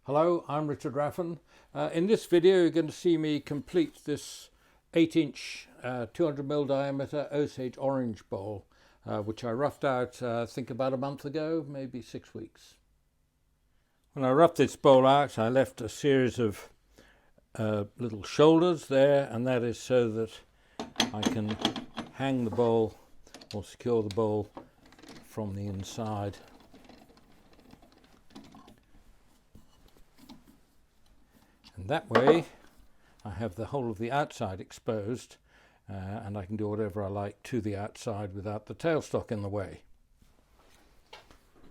Hello, I'm Richard Raffan. In this video you're going to see me complete this 8-inch 200mm diameter Osage orange bowl, which I roughed out I think about a month ago, maybe 6 weeks. When I roughed this bowl out, I left a series of little shoulders there, and that is so that I can hang the bowl or secure the bowl from the inside. And that way I have the whole of the outside exposed, and I can do whatever I like to the outside without the tailstock in the way.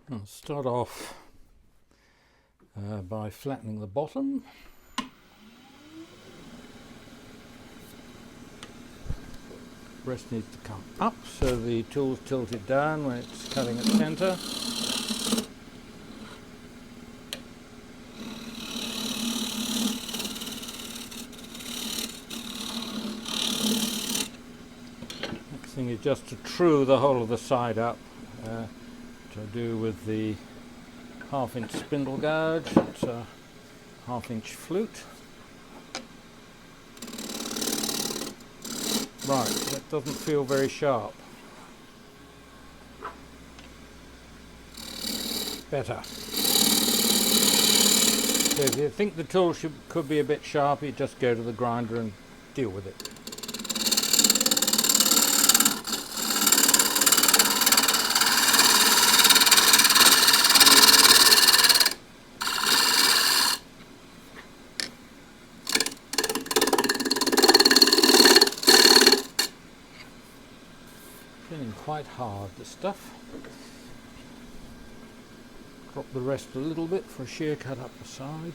I'll start off by flattening the bottom. Rest needs to come up so the tool's tilted down when it's cutting at center. Next thing is just to true the whole of the side up, to do with the 1/2-inch spindle gouge. It's a 1/2-inch flute. Right, that doesn't feel very sharp. Better. So if you think the tool could be a bit sharp, you just go to the grinder and deal with it. Feeling quite hard, this stuff. Drop the rest a little bit for a shear cut up the side.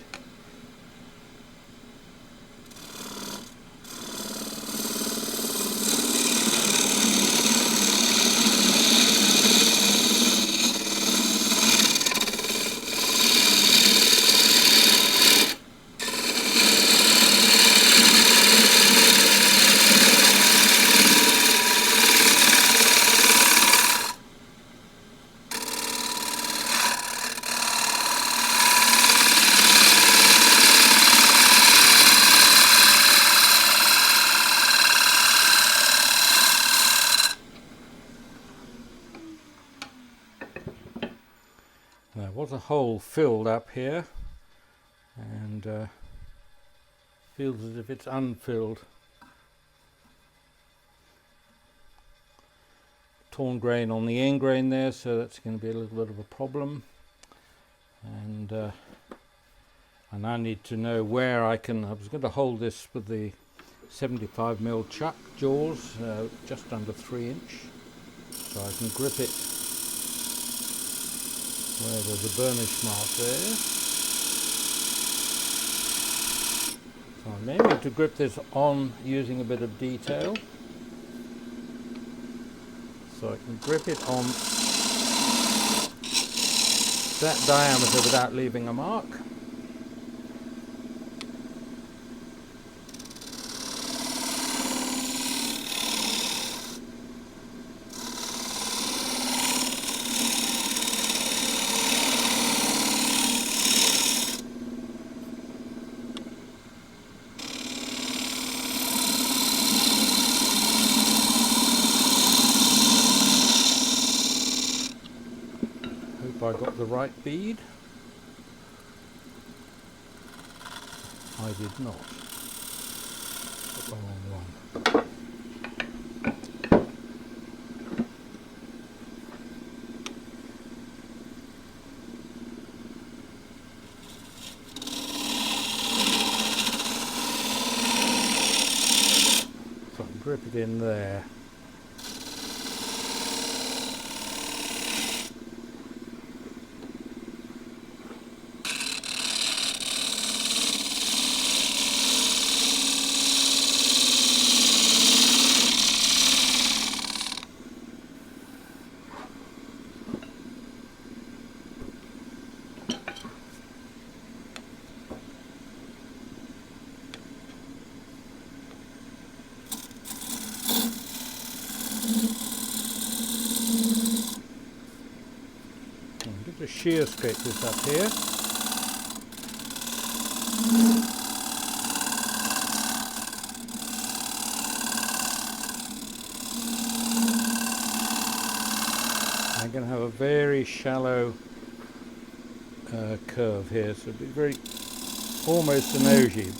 There was a hole filled up here, and feels as if it's unfilled. Torn grain on the end grain there, so that's going to be a little bit of a problem. And I now need to know where I was going to hold this with the 75mm chuck jaws, just under 3-inch, so I can grip it where there's a burnish mark there. So I'm aiming to grip this on using a bit of detail, so I can grip it on that diameter without leaving a mark. I got the right bead. I did not. Got the wrong one. So I grip it in there. shear scrape this up here. very shallow curve here, so it'll be very almost an ogive.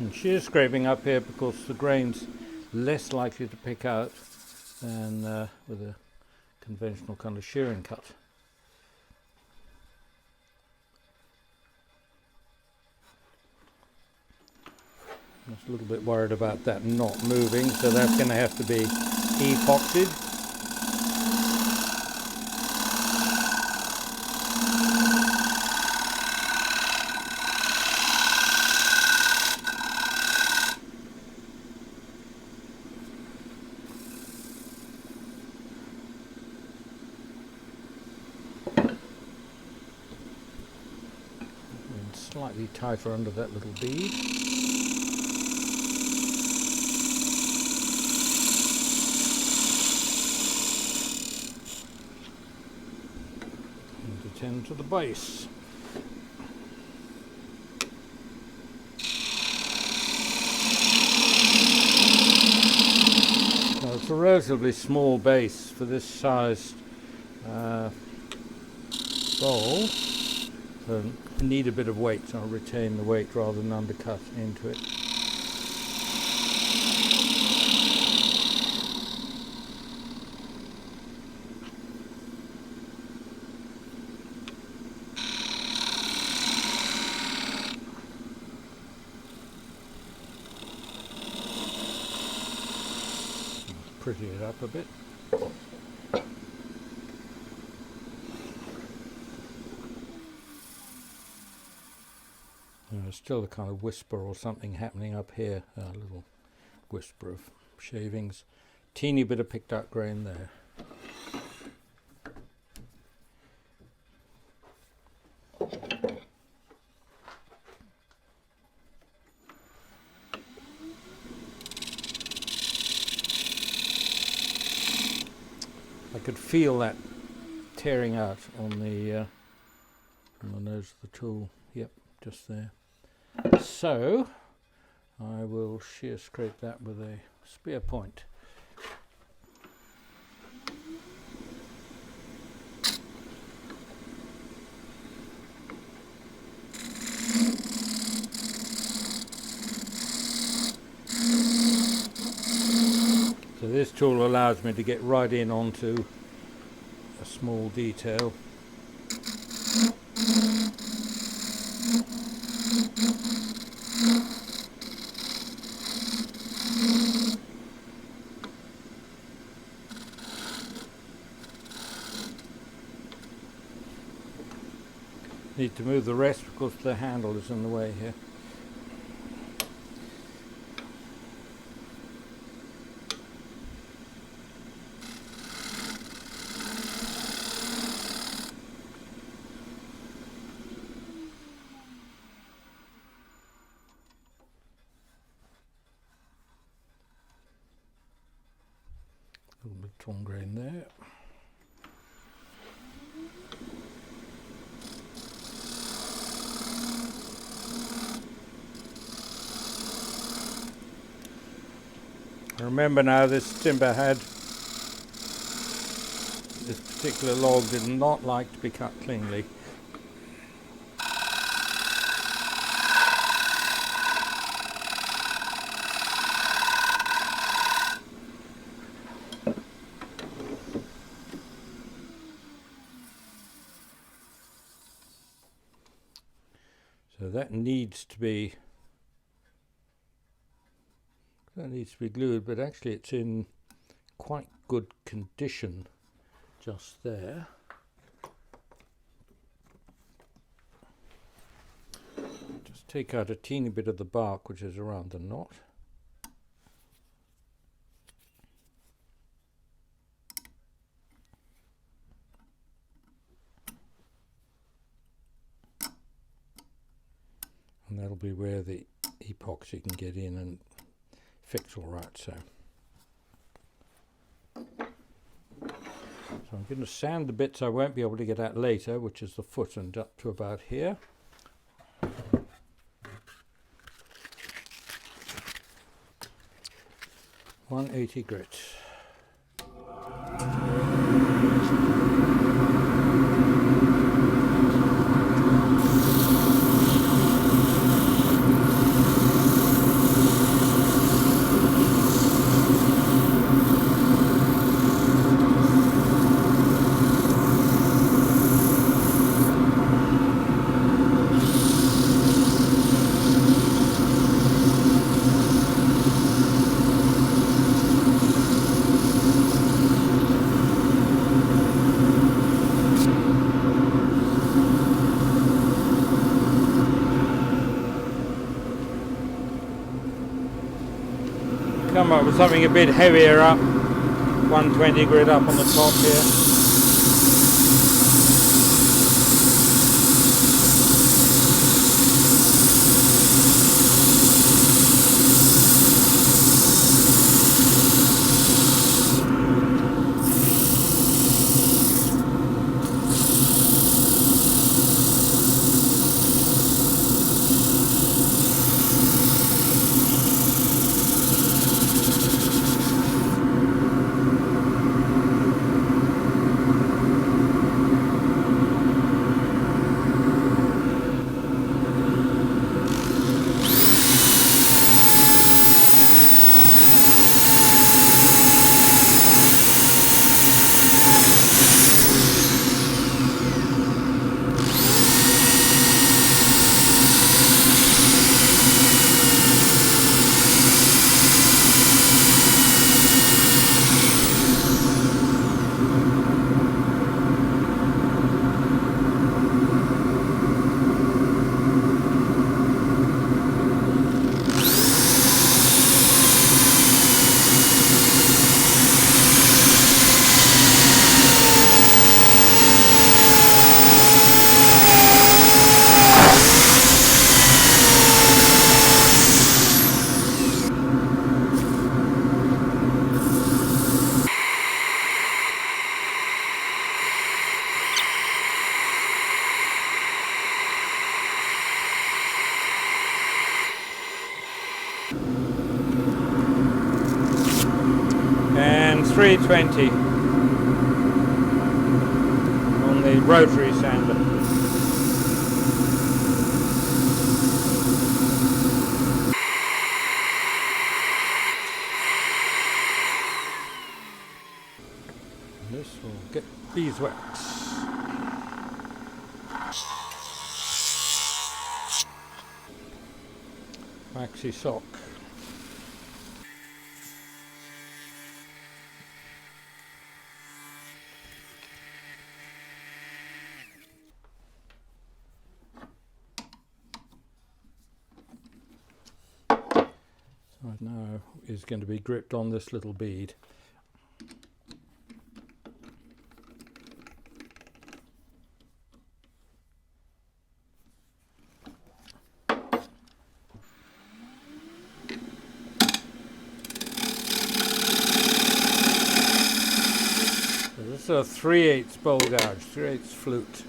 And shear scraping up here because the grain's less likely to pick out than with a conventional kind of shearing cut. I'm just a little bit worried about that not moving, so that's going to have to be epoxied. Slightly tighter under that little bead. And attend to the base. Now it's a relatively small base for this sized bowl. So I need a bit of weight, so I'll retain the weight rather than undercut into it. Pretty it up a bit. Still a kind of whisper or something happening up here, a little whisper of shavings. Teeny bit of picked out grain there. I could feel that tearing out on the nose of the tool. Yep, just there. So I will shear scrape that with a spear point. So this tool allows me to get right in onto a small detail. Need to move the rest because the handle is in the way here. A little bit of torn grain there. Remember now, this timber had, this particular log did not like to be cut cleanly. So that needs to be glued, but actually it's in quite good condition just there. Just take out a teeny bit of the bark which is around the knot. and that'll be where the epoxy can get in and fix all right. So I'm going to sand the bits I won't be able to get at later, which is the foot and up to about here. 180 grit. Come up with something a bit heavier up, 120 grit up on the top here. And 320 on the rotary sander. This will get beeswax. Waxy sock. So it now is going to be gripped on this little bead. This is a 3/8 bowl gouge, 3/8 flute.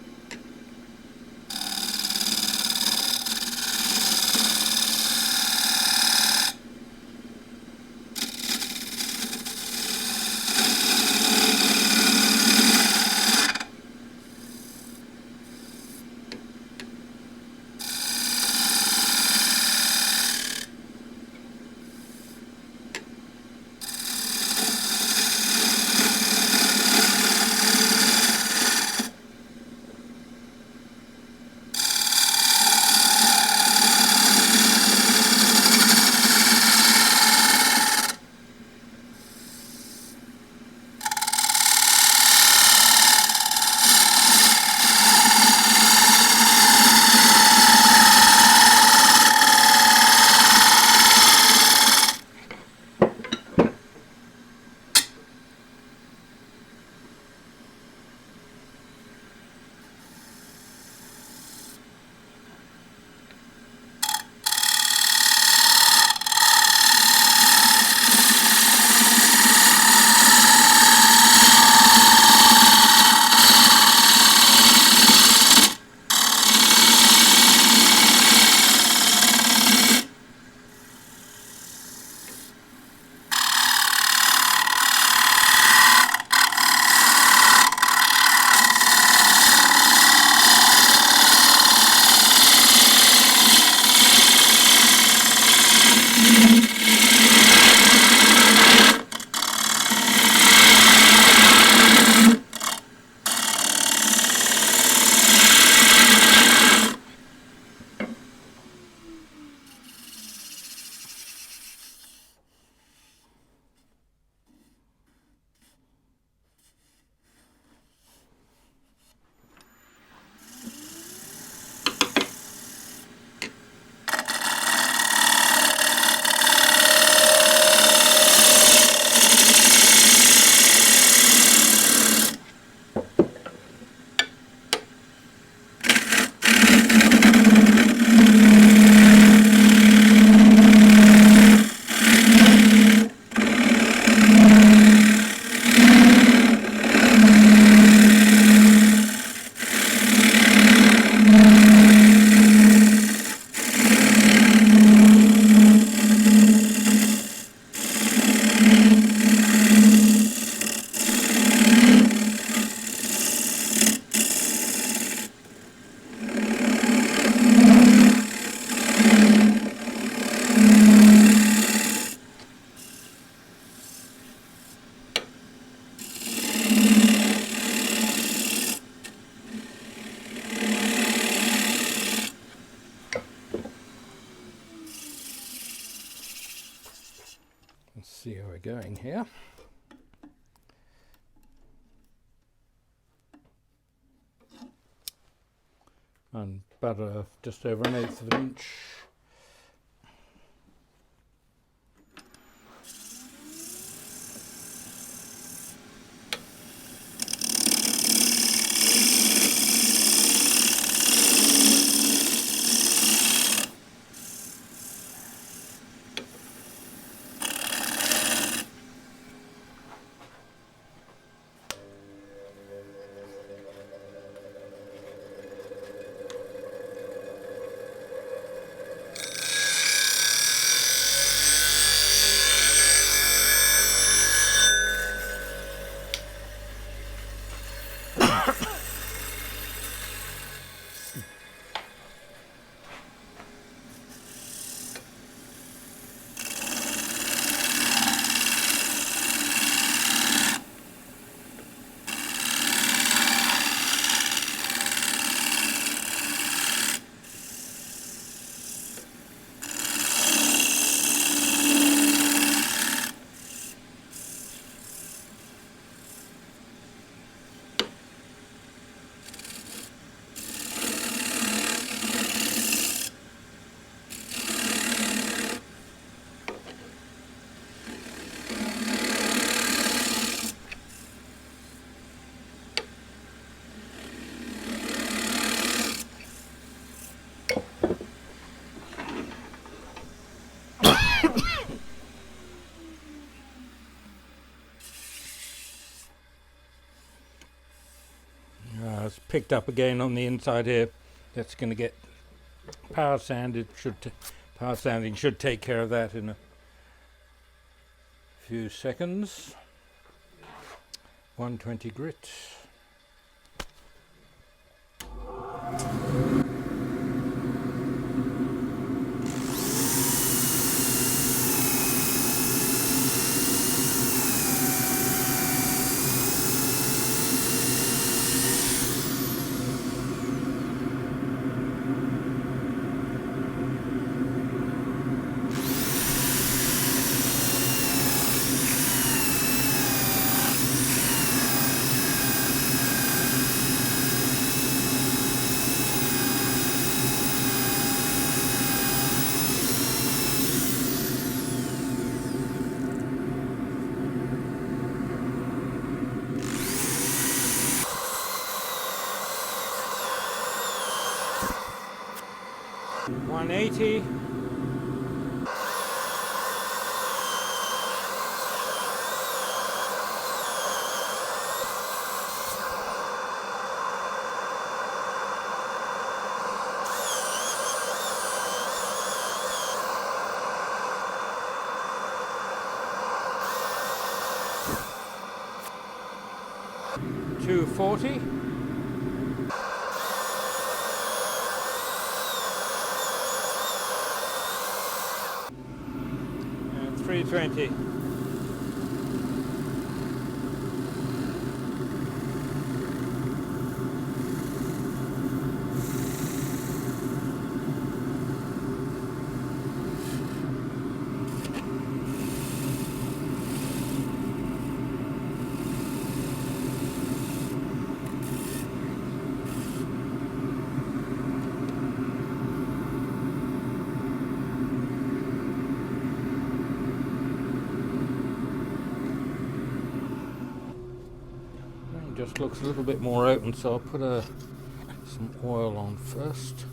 see how we're going here. And about just over 1/8 of an inch. It's picked up again on the inside here. That's going to get power sanded. Power sanding should take care of that in a few seconds. 120 grit. $180. $240. And $320. Just looks a little bit more open, so I'll put some oil on first.